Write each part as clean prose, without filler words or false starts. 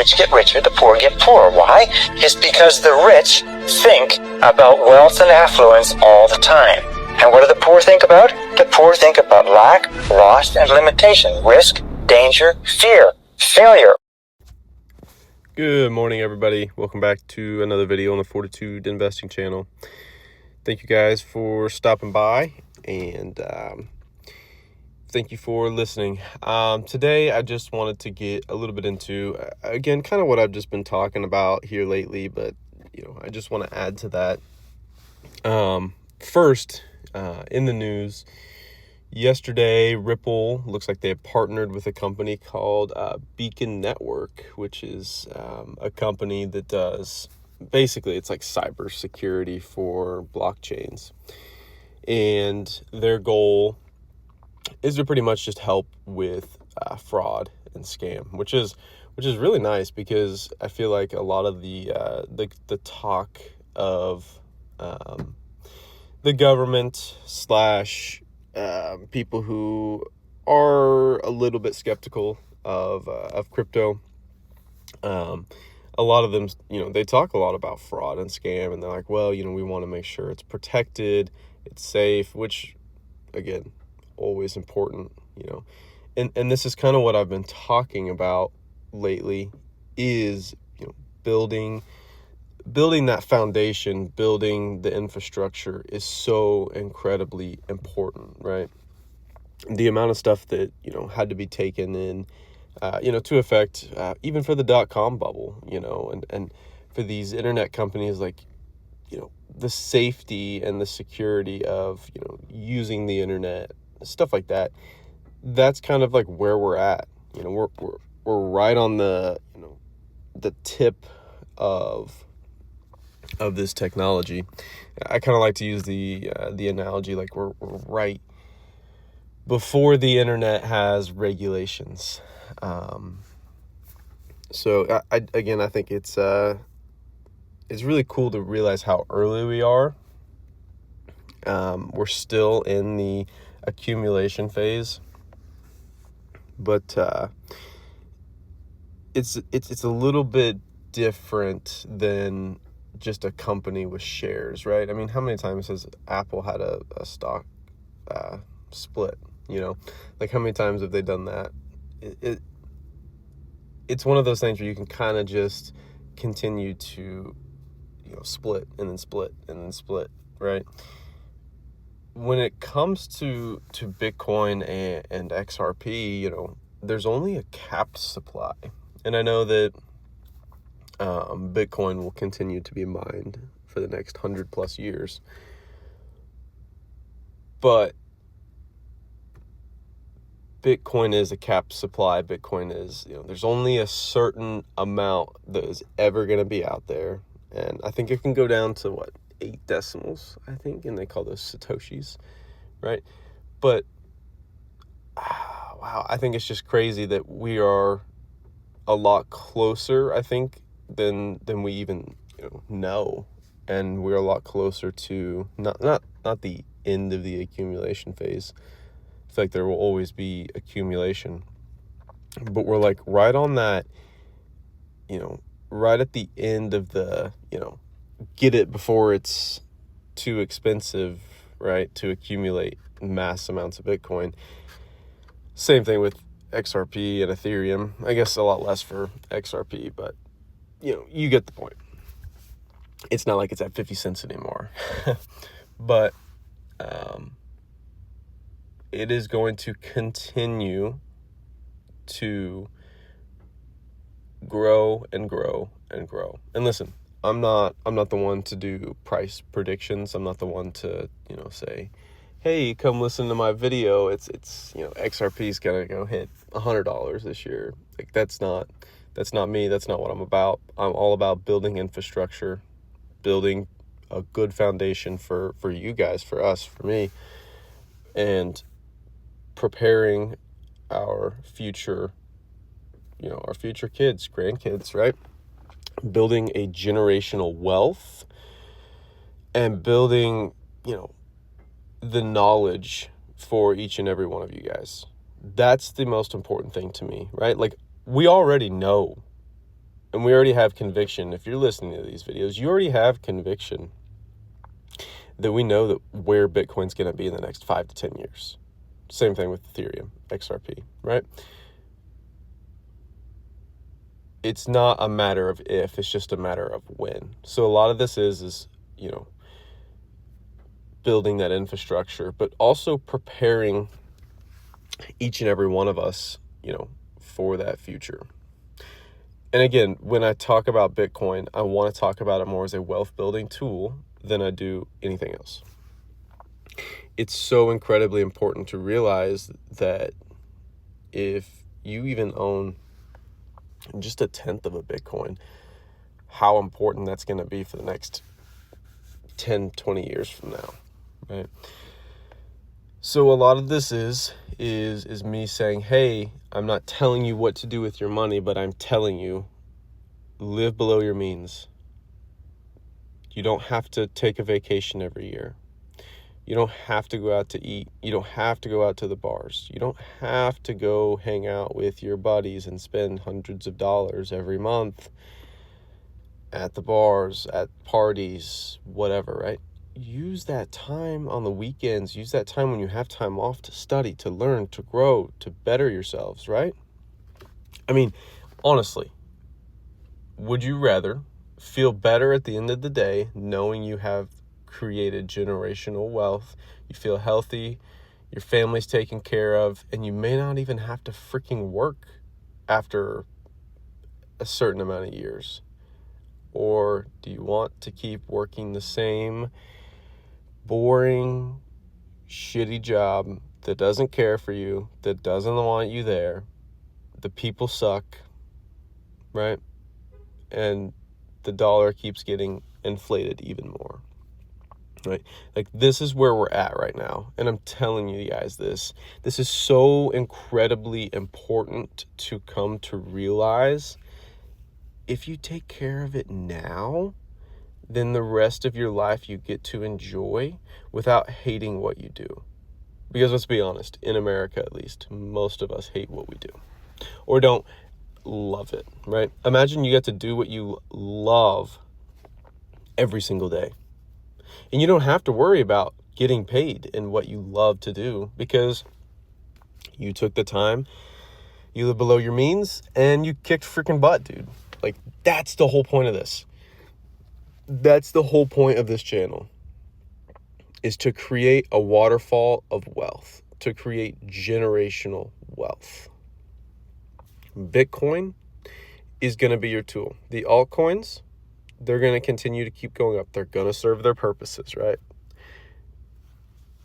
rich get richer, the poor get poorer. Why? It's because the rich think about wealth and affluence all the time. And what do the poor think about? The poor think about lack, loss, and limitation, risk, danger, fear, failure. Good morning, everybody. Welcome back to another video on the Fortitude Investing channel. Thank you guys for stopping by, and thank you for listening. Today, I just wanted to get a little bit into, again, kind of what I've just been talking about here lately, but, I just want to add to that. First, in the news, yesterday, Ripple looks like they have partnered with a company called Beacon Network, which is a company that does, basically, it's like cybersecurity for blockchains. And their goal is to pretty much just help with fraud and scam, which is really nice, because I feel like a lot of the talk of the government / people who are a little bit skeptical of crypto. A lot of them, they talk a lot about fraud and scam, and they're like, well, we want to make sure it's protected, it's safe, which, again, always important, and this is kind of what I've been talking about lately, is, building that foundation, building the infrastructure is so incredibly important, right? The amount of stuff that, had to be taken in, to affect, even for the .com bubble, and for these internet companies, like, the safety and the security of, using the internet, stuff like that. That's kind of like where we're at. We're right on the, the tip of this technology. I kind of like to use the analogy, like we're right before the internet has regulations. So I think it's really cool to realize how early we are. We're still in the accumulation phase, but it's a little bit different than just a company with shares, right? I mean, how many times has Apple had a stock split? Like, how many times have they done that? It's one of those things where you can kind of just continue to, split and then split and then split, right? When it comes to Bitcoin and XRP, there's only a capped supply. And I know that Bitcoin will continue to be mined for the next 100+ years. But Bitcoin is a capped supply. Bitcoin is, there's only a certain amount that is ever going to be out there. And I think it can go down to 8 decimals, I think, and they call those Satoshis, right? But wow, I think it's just crazy that we are a lot closer, I think, than we even know, and we're a lot closer to not the end of the accumulation phase. I feel like there will always be accumulation, but we're like right on that, right at the end of the, get it before it's too expensive, right, to accumulate mass amounts of Bitcoin. Same thing with XRP and Ethereum. I guess a lot less for XRP, but you get the point. It's not like it's at 50 cents anymore. But it is going to continue to grow and grow and grow. And listen, I'm not the one to do price predictions. I'm not the one to, say, hey, come listen to my video. It's XRP is gonna go hit $100 this year. Like, that's not me. That's not what I'm about. I'm all about building infrastructure, building a good foundation for you guys, for us, for me, and preparing our future, our future kids, grandkids, right? Building a generational wealth and building, the knowledge for each and every one of you guys. That's the most important thing to me, right? Like, we already know And we already have conviction. If you're listening to these videos, you already have conviction that we know that where Bitcoin's going to be in the next 5 to 10 years. Same thing with Ethereum, XRP, right? It's not a matter of if, it's just a matter of when. So a lot of this is, building that infrastructure, but also preparing each and every one of us, for that future. And again, when I talk about Bitcoin, I want to talk about it more as a wealth building tool than I do anything else. It's so incredibly important to realize that if you even own just a tenth of a Bitcoin, how important that's going to be for the next 10, 20 years from now, right? So a lot of this is me saying, hey, I'm not telling you what to do with your money, but I'm telling you, live below your means. You don't have to take a vacation every year. You don't have to go out to eat. You don't have to go out to the bars. You don't have to go hang out with your buddies and spend hundreds of dollars every month at the bars, at parties, whatever, right? Use that time on the weekends. Use that time when you have time off to study, to learn, to grow, to better yourselves, right? I mean, honestly, would you rather feel better at the end of the day knowing you have created generational wealth, you feel healthy, your family's taken care of, and you may not even have to freaking work after a certain amount of years? Or do you want to keep working the same boring, shitty job that doesn't care for you, that doesn't want you there? The people suck, right? And the dollar keeps getting inflated even more, right? Like, this is where we're at right now. And I'm telling you guys, this is so incredibly important to come to realize. If you take care of it now, then the rest of your life you get to enjoy without hating what you do. Because let's be honest, in America at least, most of us hate what we do or don't love it, right? Imagine you get to do what you love every single day. And you don't have to worry about getting paid in what you love to do because you took the time, you live below your means, and you kicked freaking butt, dude. Like, that's the whole point of this. That's the whole point of this channel, is to create a waterfall of wealth, to create generational wealth. Bitcoin is going to be your tool. The altcoins, they're going to continue to keep going up. They're going to serve their purposes, right?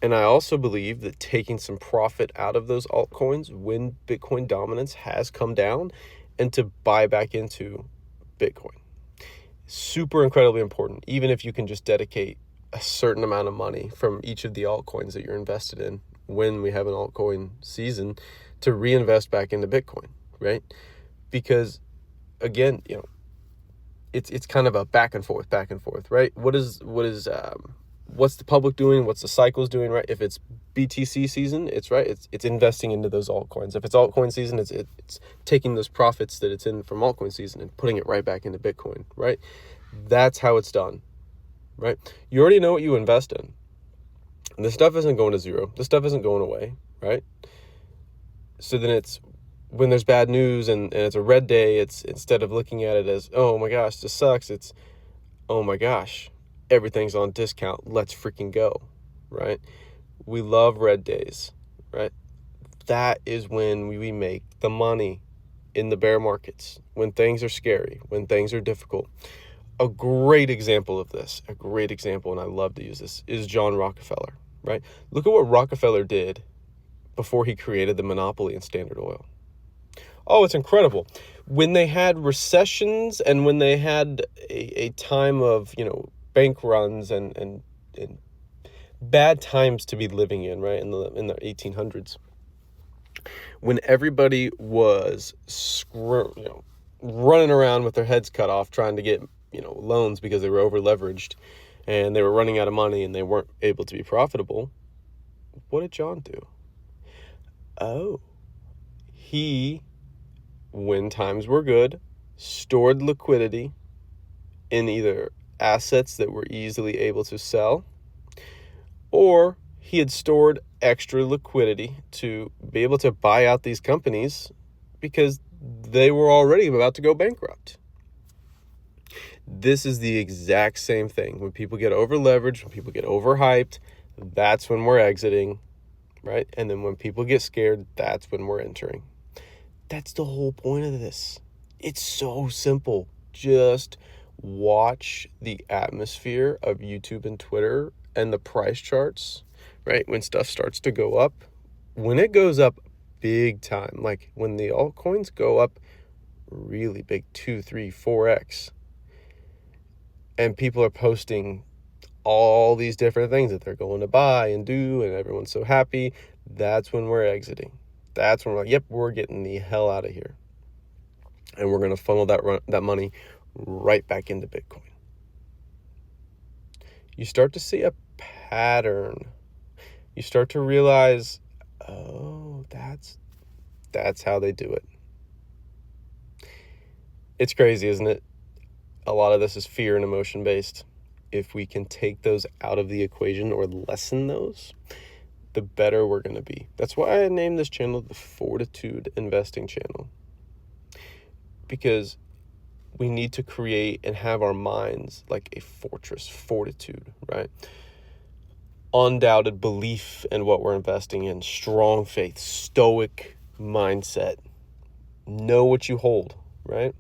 And I also believe that taking some profit out of those altcoins when Bitcoin dominance has come down, and to buy back into Bitcoin. Super incredibly important, even if you can just dedicate a certain amount of money from each of the altcoins that you're invested in when we have an altcoin season to reinvest back into Bitcoin, right? Because again, it's kind of a back and forth, right? What's the public doing? What's the cycles doing, right? If it's BTC season, it's investing into those altcoins. If it's altcoin season, it's taking those profits that it's in from altcoin season and putting it right back into Bitcoin, right? That's how it's done, right? You already know what you invest in. And this stuff isn't going to zero. This stuff isn't going away, right? So then it's, when there's bad news and it's a red day, it's, instead of looking at it as, oh my gosh, this sucks, it's, oh my gosh, everything's on discount, let's freaking go, right? We love red days, right? That is when we make the money in the bear markets, when things are scary, when things are difficult. A great example of this, and I love to use this, is John Rockefeller, right? Look at what Rockefeller did before he created the monopoly in Standard Oil. Oh, it's incredible. When they had recessions and when they had a time of, bank runs and bad times to be living in, right, in the 1800s, when everybody was running around with their heads cut off trying to get loans because they were over leveraged and they were running out of money and they weren't able to be profitable, what did John do? Oh, he, when times were good, stored liquidity in either assets that were easily able to sell, or he had stored extra liquidity to be able to buy out these companies because they were already about to go bankrupt. This is the exact same thing. When people get over leveraged, when people get overhyped, that's when we're exiting, right? And then when people get scared, that's when we're entering. That's the whole point of this. It's so simple. Just watch the atmosphere of YouTube and Twitter and the price charts, right? When stuff starts to go up, when it goes up big time, like when the altcoins go up really big, 2, 3, 4x, and people are posting all these different things that they're going to buy and do, and everyone's so happy, that's when we're exiting. That's when we're like, yep, we're getting the hell out of here. And we're going to funnel that money right back into Bitcoin. You start to see a pattern. You start to realize, oh, that's how they do it. It's crazy, isn't it? A lot of this is fear and emotion based. If we can take those out of the equation or lessen those, the better we're going to be. That's why I named this channel the Fortitude Investing Channel. Because we need to create and have our minds like a fortress, fortitude, right? Undoubted belief in what we're investing in, strong faith, stoic mindset. Know what you hold, right?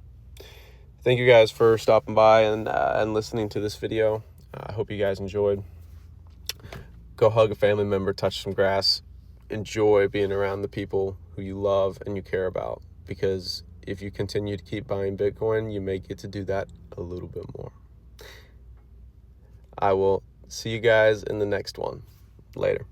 Thank you guys for stopping by and listening to this video. I hope you guys enjoyed. Go hug a family member, touch some grass. Enjoy being around the people who you love and you care about, because if you continue to keep buying Bitcoin, you may get to do that a little bit more. I will see you guys in the next one. Later.